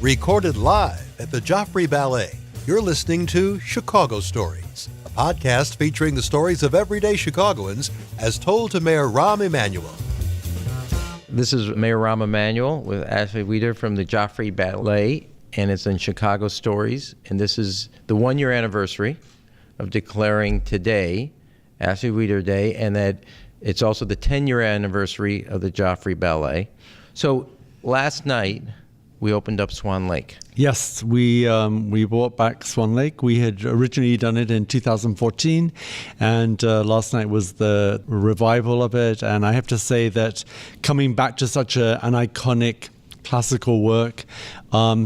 Recorded live at the Joffrey Ballet, you're listening to Chicago Stories, a podcast featuring the stories of everyday Chicagoans as told to Mayor Rahm Emanuel. This is Mayor Rahm Emanuel with Ashley Weeder from the Joffrey Ballet, and it's in Chicago Stories. And this is the one-year anniversary of declaring today Ashley Weeder Day, and that it's also the 10-year anniversary of the Joffrey Ballet. So last night, we opened up Swan Lake. Yes, we brought back Swan Lake. We had originally done it in 2014, and last night was the revival of it. And I have to say that coming back to such an iconic classical work,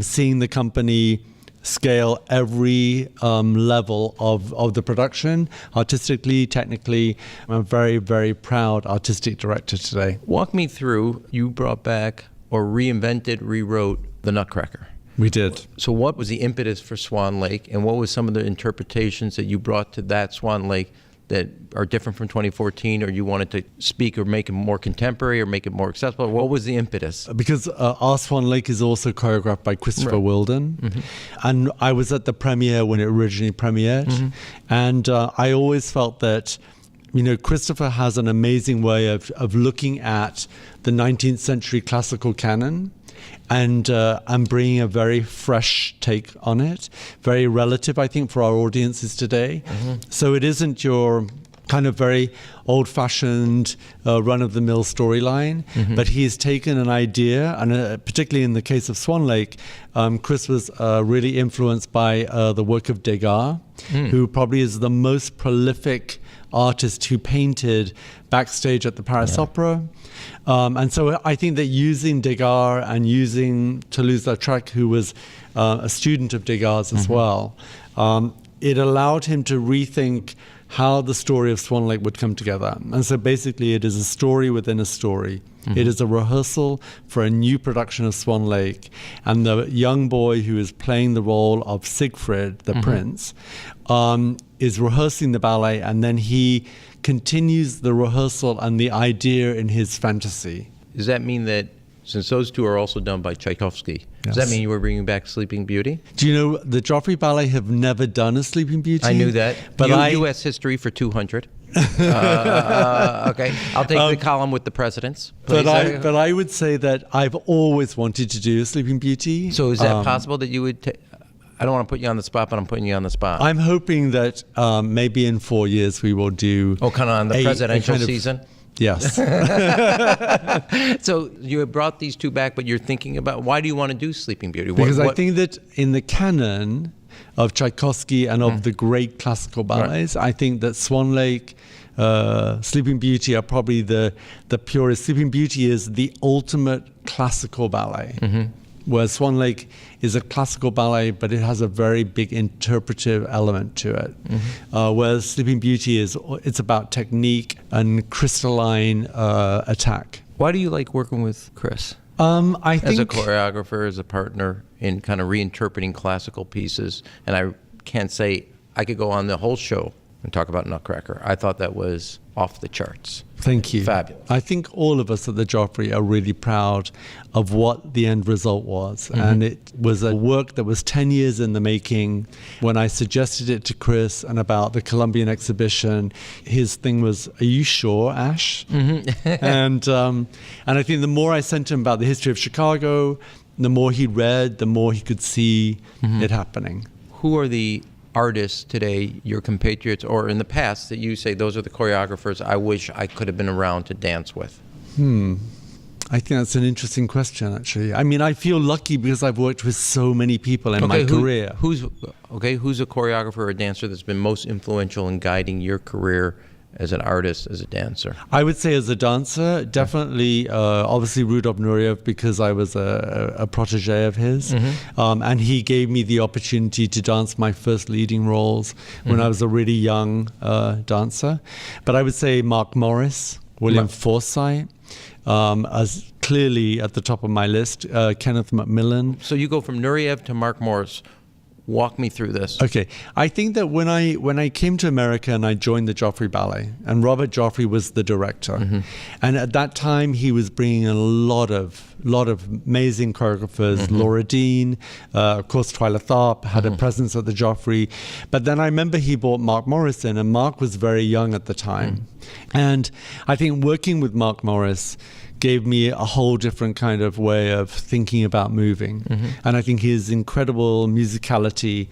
seeing the company scale every level of the production, artistically, technically, I'm a very, very proud artistic director today. Walk me through, you brought back or reinvented, rewrote the Nutcracker. We did. So what was the impetus for Swan Lake, and what was some of the interpretations that you brought to that Swan Lake that are different from 2014, or you wanted to speak or make it more contemporary or make it more accessible? What was the impetus? Because our Swan Lake is also choreographed by Christopher Wilden. Mm-hmm. And I was at the premiere when it originally premiered. Mm-hmm. And I always felt that, Christopher has an amazing way of looking at the 19th century classical canon and bringing a very fresh take on it, very relative, I think, for our audiences today. Mm-hmm. So it isn't your kind of very old-fashioned, run-of-the-mill storyline, mm-hmm. but he's taken an idea, and particularly in the case of Swan Lake, Chris was really influenced by the work of Degas, who probably is the most prolific artist who painted backstage at the Paris Opera. And so I think that using Degas and using Toulouse-Lautrec, who was a student of Degas as well, it allowed him to rethink how the story of Swan Lake would come together. And so basically it is a story within a story. Mm-hmm. It is a rehearsal for a new production of Swan Lake. And the young boy who is playing the role of Siegfried, the prince, is rehearsing the ballet, and then he continues the rehearsal and the idea in his fantasy. Does that mean that, since those two are also done by Tchaikovsky, does that mean you were bringing back Sleeping Beauty? Do you know the Joffrey Ballet have never done a Sleeping Beauty? I knew that. But U.S. history for 200. Okay, I'll take the column with the presidents. But I would say that I've always wanted to do a Sleeping Beauty. So is that possible that you would I don't want to put you on the spot, but I'm putting you on the spot. I'm hoping that maybe in 4 years we will do... Oh, kind of on the presidential season? Yes. So you have brought these two back, but you're thinking about, why do you want to do Sleeping Beauty? Because I think that in the canon of Tchaikovsky and of the great classical ballets, I think that Swan Lake, Sleeping Beauty are probably the purest. Sleeping Beauty is the ultimate classical ballet. Mm-hmm. Whereas Swan Lake is a classical ballet, but it has a very big interpretive element to it. Mm-hmm. Whereas Sleeping Beauty it's about technique and crystalline attack. Why do you like working with Chris? I think as a choreographer, as a partner in kind of reinterpreting classical pieces, and I can't say I could go on the whole show and talk about Nutcracker. I thought that was off the charts. Thank you. Fabulous. I think all of us at the Joffrey are really proud of what the end result was. Mm-hmm. And it was a work that was 10 years in the making. When I suggested it to Chris and about the Columbian exhibition, his thing was, "Are you sure, Ash?" Mm-hmm. and I think the more I sent him about the history of Chicago, the more he read, the more he could see it happening. Who are the artists today, your compatriots, or in the past, that you say those are the choreographers I wish I could have been around to dance with? I think that's an interesting question, actually. I mean, I feel lucky because I've worked with so many people in my career. Who's a choreographer or a dancer that's been most influential in guiding your career as an artist, as a dancer? I would say as a dancer, definitely, obviously Rudolf Nureyev, because I was a protege of his. Mm-hmm. And he gave me the opportunity to dance my first leading roles when I was a really young dancer. But I would say Mark Morris, William Forsythe, as clearly at the top of my list, Kenneth Macmillan. So you go from Nureyev to Mark Morris. Walk me through this. Okay, I think that when I came to America and I joined the Joffrey Ballet, and Robert Joffrey was the director, and at that time he was bringing a lot of amazing choreographers. Laura Dean, of course, Twyla Tharp had a presence at the Joffrey, but then I remember he brought Mark Morris in, and Mark was very young at the time, and I think working with Mark Morris gave me a whole different kind of way of thinking about moving. And I think his incredible musicality,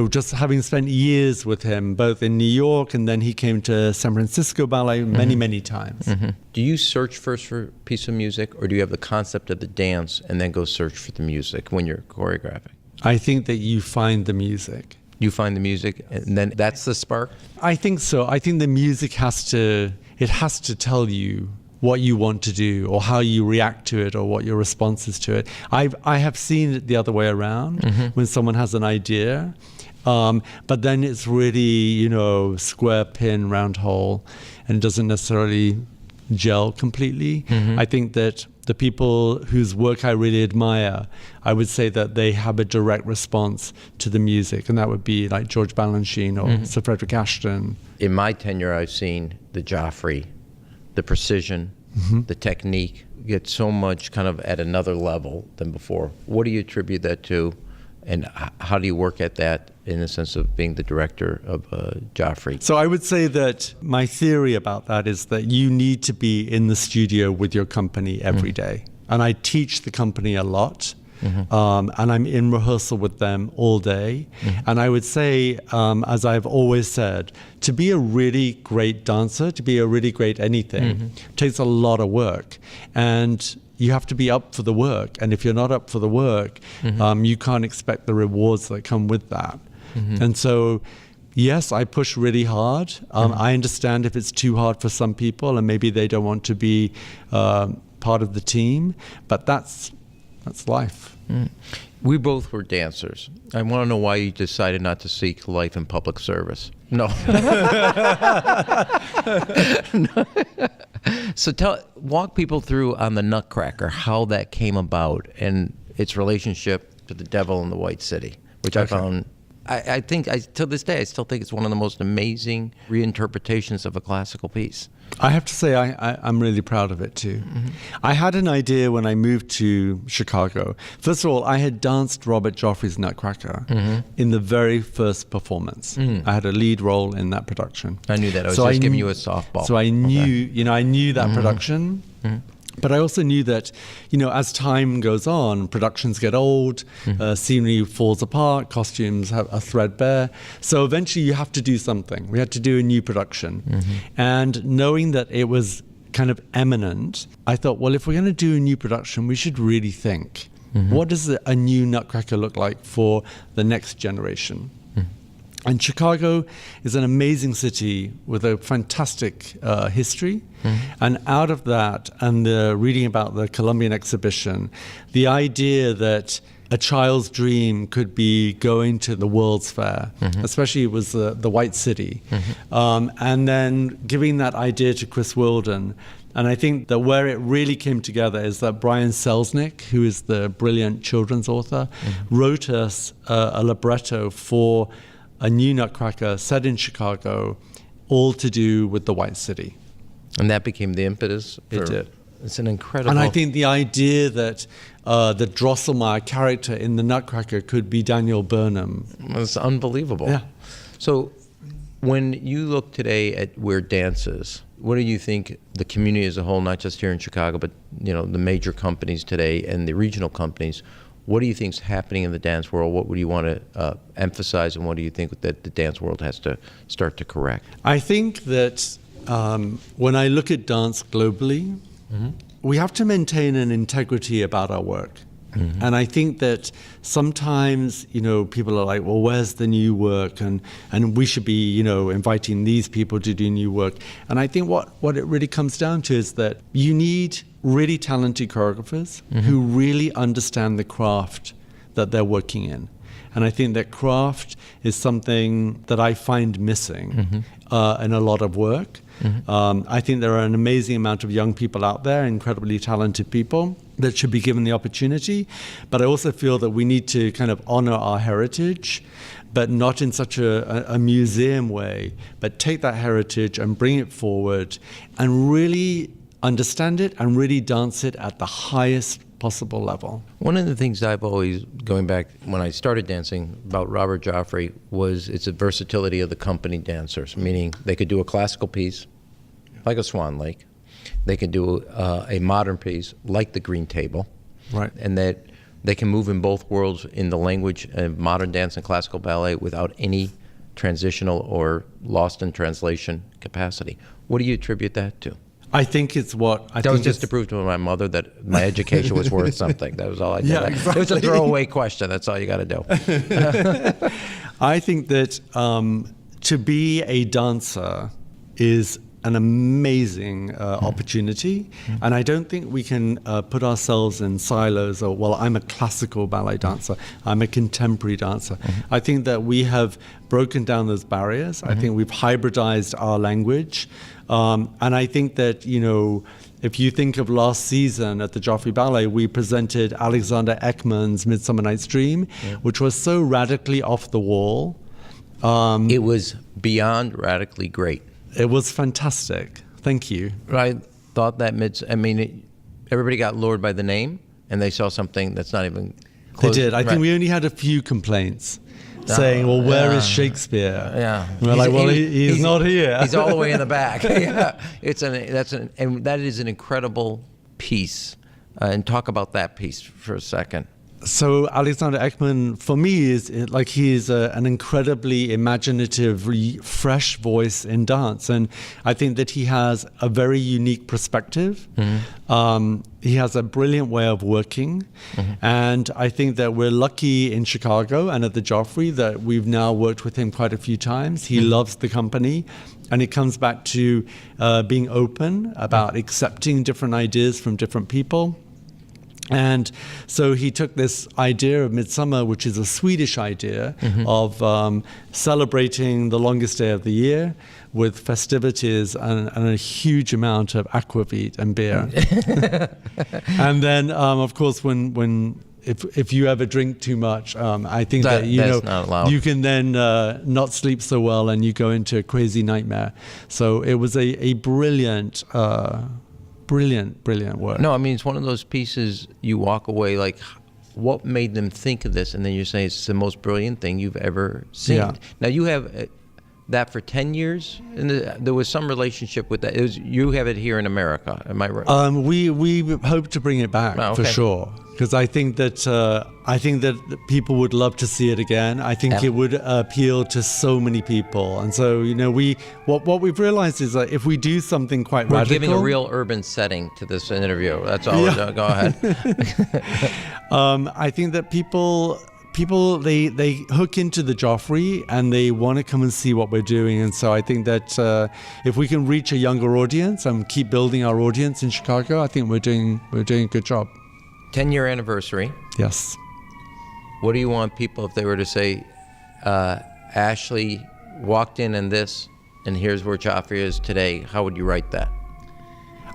just having spent years with him, both in New York and then he came to San Francisco Ballet many times. Do you search first for a piece of music, or do you have the concept of the dance and then go search for the music when you're choreographing? I think that you find the music. You find the music, and then that's the spark? I think so. I think the music has to tell you what you want to do, or how you react to it, or what your response is to it. I have seen it the other way around, when someone has an idea, but then it's really, square pin, round hole, and it doesn't necessarily gel completely. I think that the people whose work I really admire, I would say that they have a direct response to the music, and that would be like George Balanchine or Sir Frederick Ashton. In my tenure, I've seen the Joffrey, the precision, the technique get so much kind of at another level than before. What do you attribute that to, and how do you work at that in the sense of being the director of Joffrey? So I would say that my theory about that is that you need to be in the studio with your company every day. And I teach the company a lot. And I'm in rehearsal with them all day. And I would say, as I've always said, to be a really great dancer, to be a really great anything, takes a lot of work. And you have to be up for the work. And if you're not up for the work, you can't expect the rewards that come with that. And so, yes, I push really hard. I understand if it's too hard for some people and maybe they don't want to be part of the team, but that's life. We both were dancers. I want to know why you decided not to seek life in public service. No. So walk people through on the Nutcracker how that came about and its relationship to the Devil in the White City, which I found. I think to this day I still think it's one of the most amazing reinterpretations of a classical piece. I have to say I'm really proud of it too. I had an idea when I moved to Chicago. First of all, I had danced Robert Joffrey's Nutcracker in the very first performance. I had a lead role in that production. I knew that. I was just giving you a softball. So I knew, I knew that production. But I also knew that, as time goes on, productions get old, scenery falls apart, costumes are threadbare. So eventually you have to do something. We had to do a new production. And knowing that it was kind of imminent, I thought, well, if we're going to do a new production, we should really think, what does a new Nutcracker look like for the next generation? And Chicago is an amazing city with a fantastic history. And out of that, and reading about the Columbian exhibition, the idea that a child's dream could be going to the World's Fair, especially it was the White City, and then giving that idea to Chris Wilden. And I think that where it really came together is that Brian Selznick, who is the brilliant children's author, wrote us a libretto for a new Nutcracker set in Chicago, all to do with the White City. And that became the impetus? It did. It's an incredible... And I think the idea that the Drosselmeyer character in the Nutcracker could be Daniel Burnham. It's unbelievable. Yeah. So when you look today at where dance is, what do you think the community as a whole, not just here in Chicago, but the major companies today and the regional companies, what do you think is happening in the dance world? What would you want to emphasize, and what do you think that the dance world has to start to correct? I think that when I look at dance globally, we have to maintain an integrity about our work. And I think that sometimes, people are like, well, where's the new work? And we should be, inviting these people to do new work. And I think what it really comes down to is that you need really talented choreographers who really understand the craft that they're working in. And I think that craft is something that I find missing in a lot of work. I think there are an amazing amount of young people out there, incredibly talented people that should be given the opportunity. But I also feel that we need to kind of honor our heritage, but not in such a museum way, but take that heritage and bring it forward and really understand it and really dance it at the highest possible level. One of the things I've always, going back when I started dancing, about Robert Joffrey was its versatility of the company dancers, meaning they could do a classical piece, like a Swan Lake. They could do a modern piece, like the Green Table. Right. And that they can move in both worlds in the language of modern dance and classical ballet without any transitional or lost in translation capacity. What do you attribute that to? I think it's what I that think was just to prove to my mother that my education was worth something. That was all I did. Yeah, exactly. It was a throwaway question. That's all you got to do. I think that to be a dancer is an amazing opportunity, and I don't think we can put ourselves in silos or, well, I'm a classical ballet dancer, I'm a contemporary dancer. I think that we have broken down those barriers. I think we've hybridized our language, and I think that, you know, if you think of last season at the Joffrey Ballet, we presented Alexander Ekman's Midsummer Night's Dream, which was so radically off the wall. It was beyond radically great. It was fantastic. Thank you. I thought that everybody got lured by the name, and they saw something that's not even close. They did. I think we only had a few complaints saying, well, where is Shakespeare? Yeah. And we're like, well, he's not here. He's all the way in the back. Yeah. And that is an incredible piece. And talk about that piece for a second. So Alexander Ekman, for me, is like he's an incredibly imaginative, fresh voice in dance, and I think that he has a very unique perspective. He has a brilliant way of working, and I think that we're lucky in Chicago and at the Joffrey that we've now worked with him quite a few times. He loves the company, and it comes back to being open about accepting different ideas from different people. And so he took this idea of Midsummer, which is a Swedish idea of celebrating the longest day of the year with festivities and a huge amount of aquavit and beer. And then, of course, if you ever drink too much, I think that you can then not sleep so well and you go into a crazy nightmare. So it was a brilliant work. No, I mean, it's one of those pieces you walk away like, what made them think of this? And then you say it's the most brilliant thing you've ever seen. Yeah. Now, you have that for 10 years, and there was some relationship with that. You have it here in America, am I right? We hope to bring it back for sure, because I think that people would love to see it again. I think it would appeal to so many people, and so what we've realized is that if we do something quite radical, we're giving a real urban setting to this interview. That's all. Yeah. Go ahead. I think that people they hook into the Joffrey and they want to come and see what we're doing, and so I think that if we can reach a younger audience and keep building our audience in Chicago, I think we're doing a good job. 10-year anniversary. Yes. What do you want people, if they were to say, Ashley walked in this, and here's where Joffrey is today, how would you write that?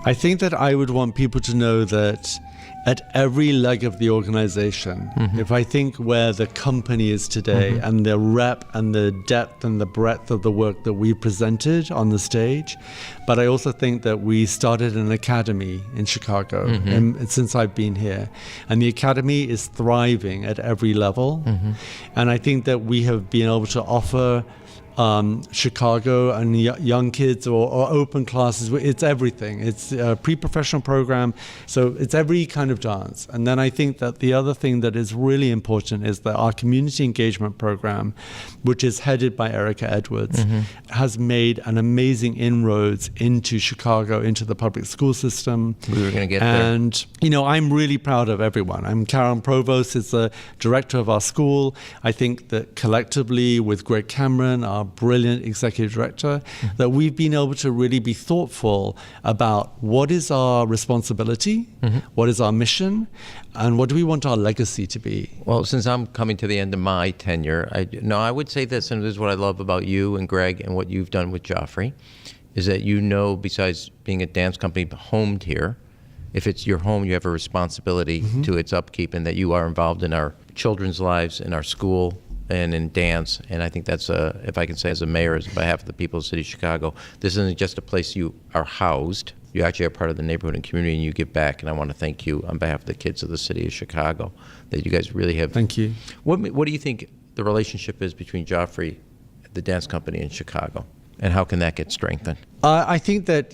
I think that I would want people to know that at every leg of the organization, if I think where the company is today and the rep and the depth and the breadth of the work that we presented on the stage, but I also think that we started an academy in Chicago and since I've been here, and the academy is thriving at every level, and I think that we have been able to offer Chicago and young kids or open classes. It's everything. It's a pre-professional program, so it's every kind of dance. And then I think that the other thing that is really important is that our community engagement program, which is headed by Erica Edwards, has made an amazing inroads into Chicago, into the public school system. We were going to get and, there. I'm really proud of everyone. Karen Provost is the director of our school. I think that collectively with Greg Cameron, our brilliant executive director, that we've been able to really be thoughtful about what is our responsibility, what is our mission, and what do we want our legacy to be. Well, since I'm coming to the end of my tenure, I would say this, and this is what I love about you and Greg and what you've done with Joffrey, is that besides being a dance company homed here, if it's your home, you have a responsibility to its upkeep, and that you are involved in our children's lives, in our school, and in dance. And I think that's, if I can say as a mayor, as behalf of the people of the city of Chicago, this isn't just a place you are housed. You actually are part of the neighborhood and community, and you give back. And I want to thank you on behalf of the kids of the city of Chicago that you guys really have. Thank you. What do you think the relationship is between Joffrey, the dance company, and Chicago? And how can that get strengthened? I think that,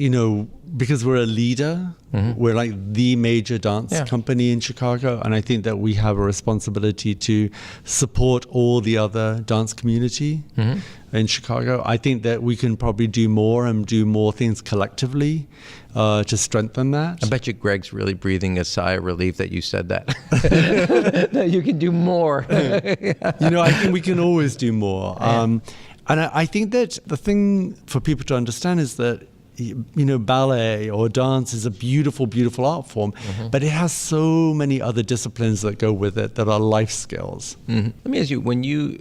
because we're a leader, we're like the major dance company in Chicago. And I think that we have a responsibility to support all the other dance community in Chicago. I think that we can probably do more and do more things collectively to strengthen that. I bet you Greg's really breathing a sigh of relief that you said that. That you can do more. I think we can always do more. And I think that the thing for people to understand is that, ballet or dance is a beautiful, beautiful art form, but it has so many other disciplines that go with it that are life skills. Let me ask you, when you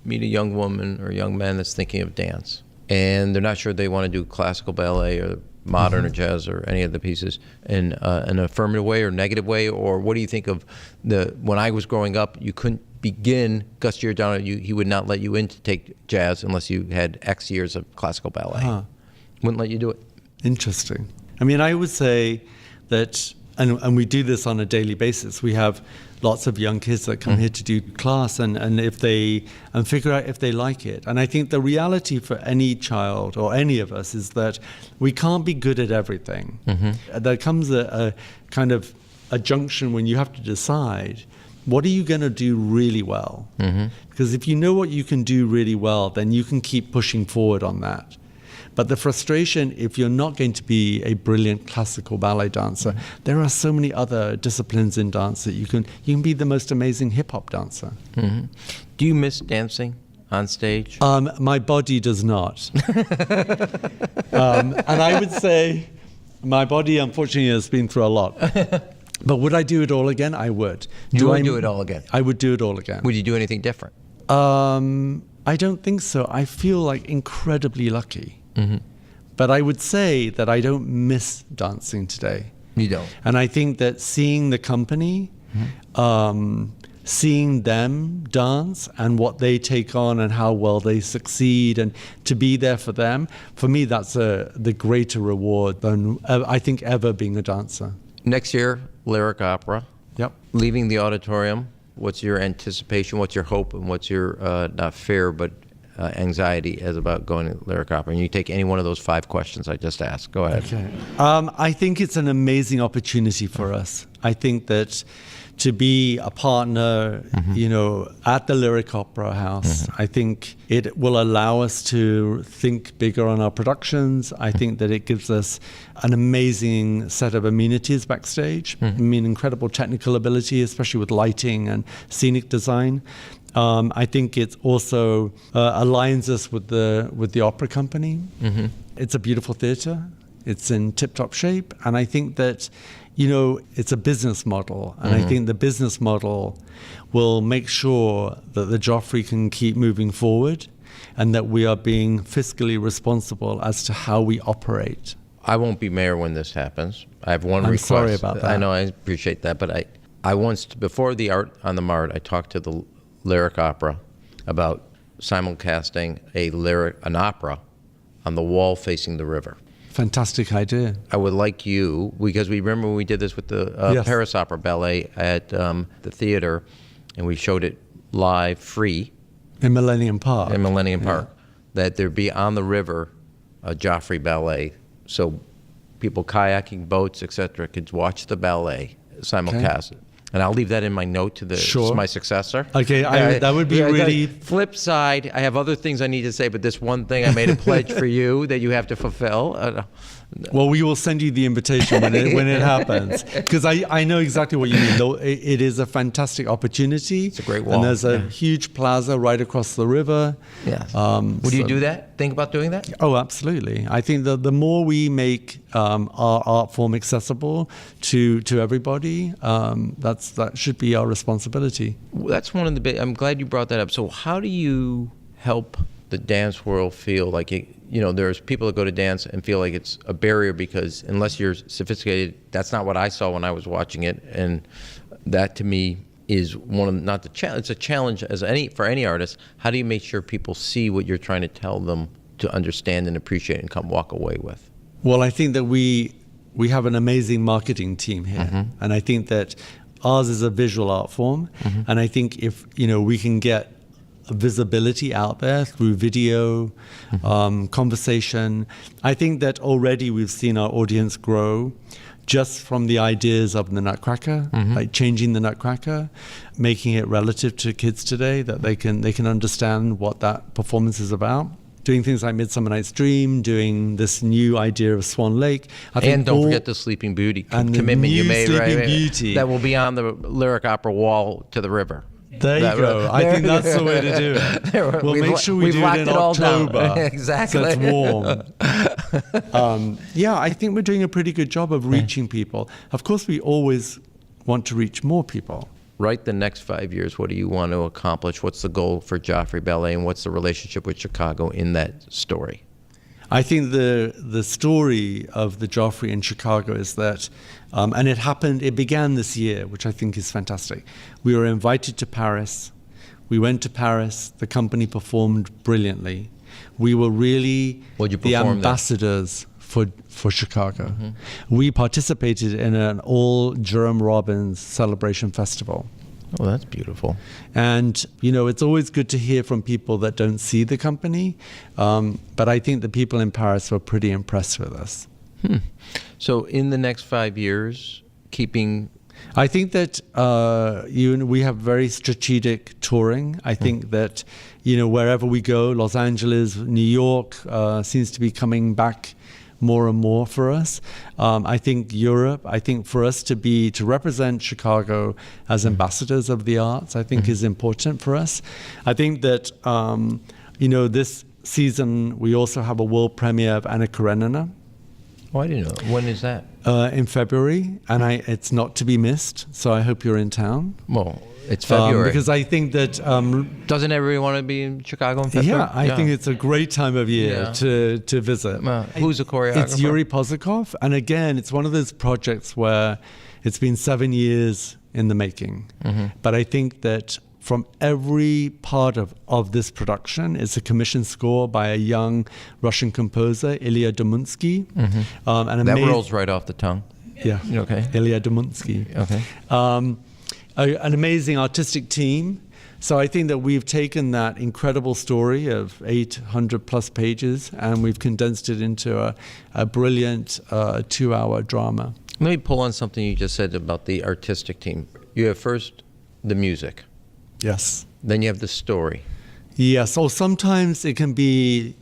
meet a young woman or a young man that's thinking of dance, and they're not sure they want to do classical ballet or modern or jazz or any of the pieces in an affirmative way or negative way, or what do you think of when I was growing up, you couldn't begin, Gus Giordano, he would not let you in to take jazz unless you had X years of classical ballet. Wouldn't let you do it. Interesting. I mean, I would say that, and we do this on a daily basis, we have lots of young kids that come here to do class and figure out if they like it. And I think the reality for any child or any of us is that we can't be good at everything. There comes a kind of a junction when you have to decide, what are you going to do really well? Because if you know what you can do really well, then you can keep pushing forward on that. But the frustration, if you're not going to be a brilliant classical ballet dancer, there are so many other disciplines in dance that you can be the most amazing hip-hop dancer. Do you miss dancing on stage? My body does not. And I would say my body, unfortunately, has been through a lot. But would I do it all again? I would. You would do it all again? I would do it all again. Would you do anything different? I don't think so. I feel like incredibly lucky. But I would say that I don't miss dancing today. You don't? And I think that seeing the company, seeing them dance and what they take on and how well they succeed and to be there for them, for me, that's the greater reward than I think ever being a dancer. Next year, lyric opera. Yep. Leaving the auditorium, what's your anticipation, what's your hope, and what's your, not fear, but anxiety as about going to lyric opera? And you take any one of those 5 questions I just asked. Go ahead. Okay. I think it's an amazing opportunity for us. I think that to be a partner, at the Lyric Opera House, I think it will allow us to think bigger on our productions. I think that it gives us an amazing set of amenities backstage. I mean, incredible technical ability, especially with lighting and scenic design. I think it also aligns us with the opera company. It's a beautiful theater. It's in tip-top shape. And I think that, it's a business model. And I think the business model will make sure that the Joffrey can keep moving forward and that we are being fiscally responsible as to how we operate. I won't be mayor when this happens. I have one request. I'm sorry about that. I know, I appreciate that. But I once, before the Art on the Mart, I talked to the Lyric Opera about simulcasting an opera on the wall facing the river. Fantastic idea. I would like you, because we remember when we did this with the Paris Opera Ballet at the theater, and we showed it live, free. In Millennium Park. That there be on the river a Joffrey Ballet, so people kayaking, boats, etc., could watch the ballet simulcast. Okay. And I'll leave that in my note to my successor. Okay, that would be really... Flip side, I have other things I need to say, but this one thing I made a pledge for you that you have to fulfill. Well, we will send you the invitation when it happens, because I know exactly what you mean. Though it is a fantastic opportunity. It's a great wall. And there's a huge plaza right across the river. Yes. Would you do that? Think about doing that? Oh, absolutely. I think that the more we make our art form accessible to everybody, that should be our responsibility. That's one of the big. I'm glad you brought that up. So how do you help the dance world feel like there's people that go to dance and feel like it's a barrier because unless you're sophisticated, that's not what I saw when I was watching it, and that to me is it's a challenge for any artist. How do you make sure people see what you're trying to tell them to understand and appreciate and walk away with? Well, I think that we have an amazing marketing team here, and I think that ours is a visual art form, and I think if we can get visibility out there through video, conversation. I think that already we've seen our audience grow just from the ideas of the Nutcracker, like changing the Nutcracker, making it relative to kids today, that they can understand what that performance is about. Doing things like Midsummer Night's Dream, doing this new idea of Swan Lake. And don't forget the Sleeping Beauty commitment you made, right? Beauty. That will be on the lyric opera wall to the river. There you go. I think that's the way to do it. We'll make sure we do it in October. Exactly. So it's warm. I think we're doing a pretty good job of reaching people. Of course, we always want to reach more people. Right, the next 5 years, what do you want to accomplish? What's the goal for Joffrey Ballet, and what's the relationship with Chicago in that story? I think the story of the Joffrey in Chicago is that, and it began this year, which I think is fantastic. We were invited to Paris. We went to Paris. The company performed brilliantly. We were really the ambassadors for Chicago. We participated in an all Jerome Robbins celebration festival. Oh, that's beautiful. And, it's always good to hear from people that don't see the company. But I think the people in Paris were pretty impressed with us. So in the next 5 years, I think that we have very strategic touring. I think that, wherever we go, Los Angeles, New York seems to be coming back more and more for us. I think Europe, for us to represent Chicago as ambassadors of the arts, I think is important for us. I think that, this season we also have a world premiere of Anna Karenina. Oh, I didn't know. When is that? In February, and it's not to be missed, so I hope you're in town. Well, it's February. Because I think that... doesn't everybody want to be in Chicago in February? Yeah, I think it's a great time of year to visit. Who's the choreographer? It's Yuri Pozikov, and again, it's one of those projects where it's been 7 years in the making. But I think that from every part of this production, it's a commissioned score by a young Russian composer, Ilya Domunsky. That rolls right off the tongue. Yeah. Okay. Ilya Domunsky. Okay. An amazing artistic team. So I think that we've taken that incredible story of 800 plus pages and we've condensed it into a brilliant 2-hour drama. Let me pull on something you just said about the artistic team. You have first the music. Yes. Then you have the story. Yes. Or sometimes it can be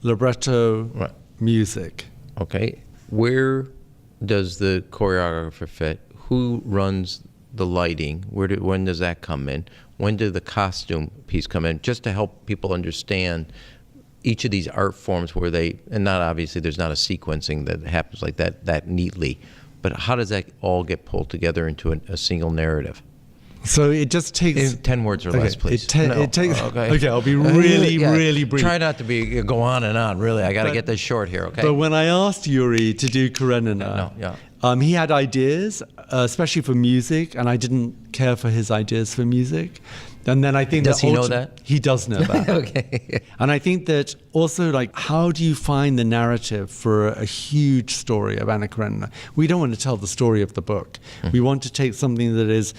libretto music. Okay. Where does the choreographer fit? Who runs the lighting? When does that come in? When did the costume piece come in? Just to help people understand each of these art forms where and not obviously there's not a sequencing that happens like that neatly, but how does that all get pulled together into a single narrative? So it just takes 10 words or less, please. It takes. Okay, I'll be really brief. Try not to go on and on. Really, I got to get this short here. Okay. But when I asked Yuri to do Karenina, he had ideas, especially for music, and I didn't care for his ideas for music. And then I think does he know that? He does know that. Okay. And I think that also, how do you find the narrative for a huge story of Anna Karenina? We don't want to tell the story of the book. We want to take something that is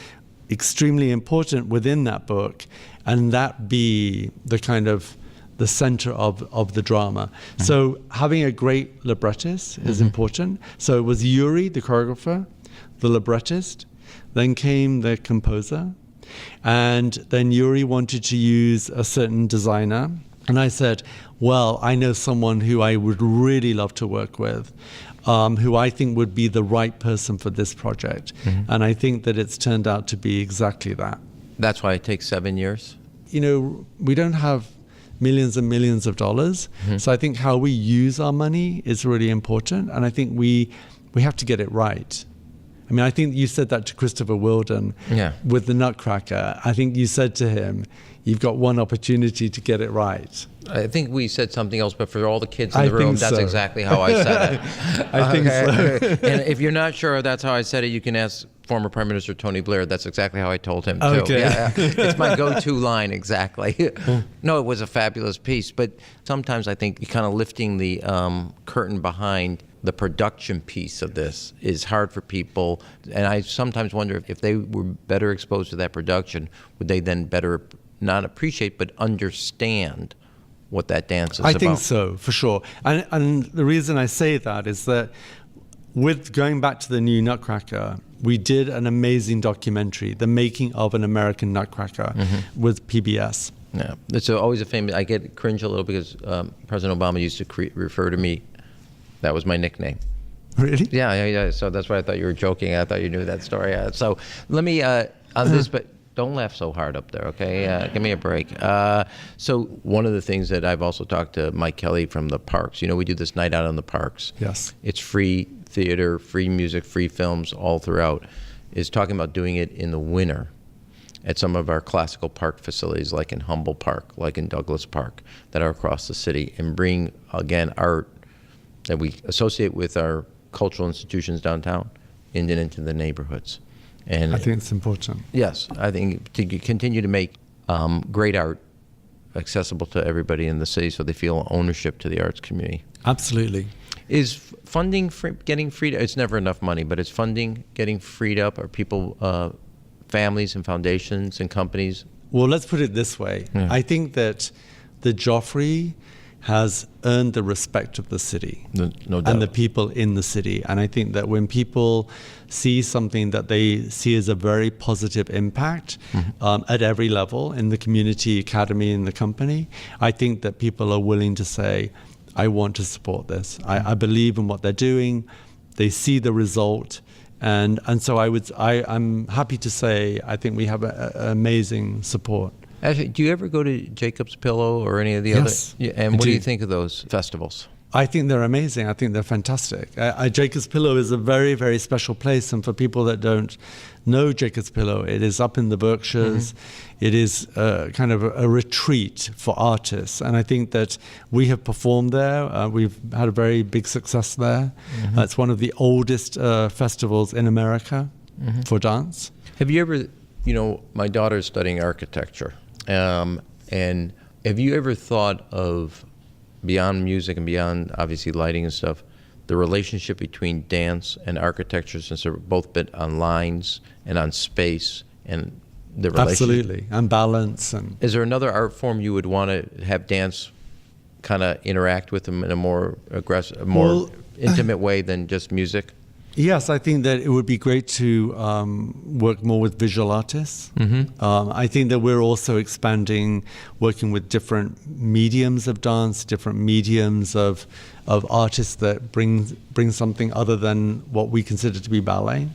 extremely important within that book and that be the kind of the center of the drama. So having a great librettist is important. So it was Yuri, the choreographer, the librettist, then came the composer, and then Yuri wanted to use a certain designer. And I said, well, I know someone who I would really love to work with. who I think would be the right person for this project. And I think that it's turned out to be exactly that. That's why it takes 7 years? You know, we don't have millions and millions of dollars. So I think how we use our money is really important. And I think we have to get it right. I mean, I think you said that to Christopher Wilden with the Nutcracker. I think you said to him, you've got one opportunity to get it right. I think we said something else, but for all the kids in the room, that's exactly how I said it. I think so. And if you're not sure that's how I said it, you can ask former Prime Minister Tony Blair. That's exactly how I told him, too. Okay. Yeah, it's my go-to line, exactly. No, it was a fabulous piece, but sometimes I think kind of lifting the curtain behind the production piece of this is hard for people. And I sometimes wonder if they were better exposed to that production, would they then better not appreciate but understand what that dance is about? I think so, for sure. And the reason I say that is that with going back to the new Nutcracker, we did an amazing documentary, The Making of an American Nutcracker, with PBS. Yeah, it's always a famous. I get cringe a little because President Obama used to refer to me. That was my nickname. Really? Yeah. So that's why I thought you were joking. I thought you knew that story. So let me on this, but don't laugh so hard up there, okay? Give me a break. So one of the things that I've also talked to Mike Kelly from the parks. You know, we do this night out in the parks. Yes. It's free theater, free music, free films all throughout. Is talking about doing it in the winter at some of our classical park facilities, like in Humboldt Park, like in Douglas Park, that are across the city, and bring, again, art that we associate with our cultural institutions downtown into the neighborhoods. And I think it's important. Yes, I think to continue to make great art accessible to everybody in the city so they feel ownership to the arts community. Absolutely. Is funding getting freed up? It's never enough money, but is funding getting freed up? Are people, families and foundations and companies? Well, let's put it this way. I think that the Joffrey has earned the respect of the city No doubt. and the people in the city. And I think that when people see something that they see as a very positive impact at every level in the community, academy, and the company, I think that people are willing to say, I want to support this. I believe in what they're doing. They see the result. And so I'm happy to say I think we have amazing support. Actually, do you ever go to Jacob's Pillow or any of the other? Yeah, and what do you think of those festivals? I think they're amazing. I think they're fantastic. Jacob's Pillow is a very, very special place. And for people that don't know Jacob's Pillow, it is up in the Berkshires. It is kind of a retreat for artists. And I think that we have performed there. We've had a very big success there. It's one of the oldest festivals in America for dance. Have you ever, my daughter's studying architecture. And have you ever thought of, beyond music and beyond obviously lighting and stuff, the relationship between dance and architecture, since they're both bit on lines and on space and the relationship? Absolutely, and balance. And is there another art form you would want to have dance kind of interact with them in a more aggressive, more intimate way than just music? Yes, I think that it would be great to work more with visual artists. I think that we're also expanding, working with different mediums of dance, different mediums of artists that bring something other than what we consider to be ballet.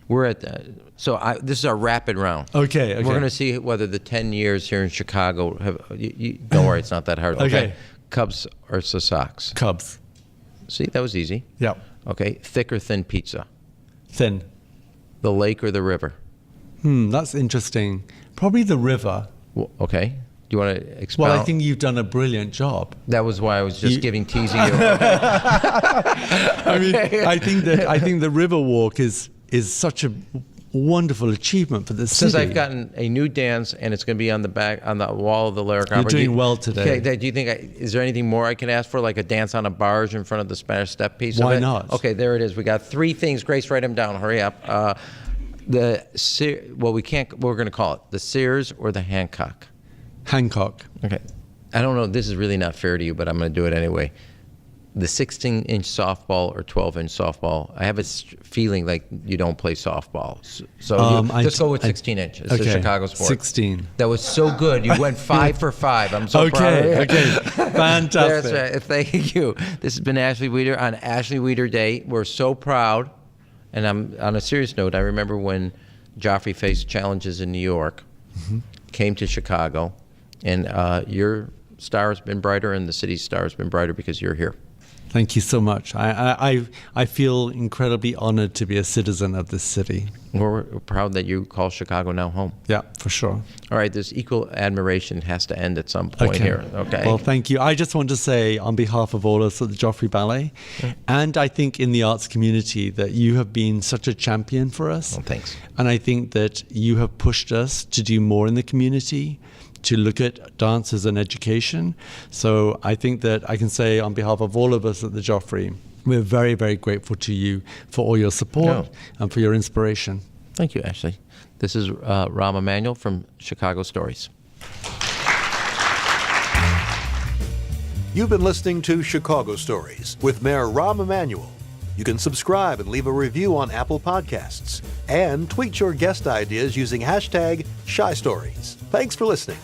We're at this is our rapid round. Okay. We're going to see whether the 10 years here in Chicago have. Don't worry, it's not that hard. Okay. Cubs or Sox? Cubs. See, that was easy. Yeah. Okay, thick or thin pizza? Thin. The lake or the river? That's interesting. Probably the river. Well, okay. Do you want to expound? Well, I think you've done a brilliant job. That was why I was just teasing you. I mean, I think the river walk is such a wonderful achievement for the city. Since I've gotten a new dance and it's going to be on the wall of the Lyric Opera. You're doing well today. Okay, do you think is there anything more I can ask for, like a dance on a barge in front of the Spanish Step piece? Why not? Okay, there it is. We got 3 things. Grace, write them down. Hurry up. We're going to call it the Sears or the Hancock. Hancock. Okay. I don't know. This is really not fair to you, but I'm going to do it anyway. the 16-inch softball or 12-inch softball, I have a feeling like you don't play softball. So just go with 16 inches. It's a Chicago sport. 16. That was so good. You went 5 for 5. I'm so proud of you. Okay. Fantastic. That's right. Thank you. This has been Ashley Weeder on Ashley Weeder Day. We're so proud. And I'm on a serious note. I remember when Joffrey faced challenges in New York, came to Chicago, and your star has been brighter, and the city's star has been brighter because you're here. Thank you so much. I feel incredibly honored to be a citizen of this city. We're proud that you call Chicago now home. Yeah, for sure. All right, this equal admiration has to end at some point here, okay? Well, thank you. I just want to say on behalf of all of us at the Joffrey Ballet, and I think in the arts community, that you have been such a champion for us. Well, thanks. And I think that you have pushed us to do more in the community, to look at dance as an education. So I think that I can say on behalf of all of us at the Joffrey, we're very, very grateful to you for all your support and for your inspiration. Thank you, Ashley. This is Rahm Emanuel from Chicago Stories. You've been listening to Chicago Stories with Mayor Rahm Emanuel. You can subscribe and leave a review on Apple Podcasts and tweet your guest ideas using hashtag ShyStories. Thanks for listening.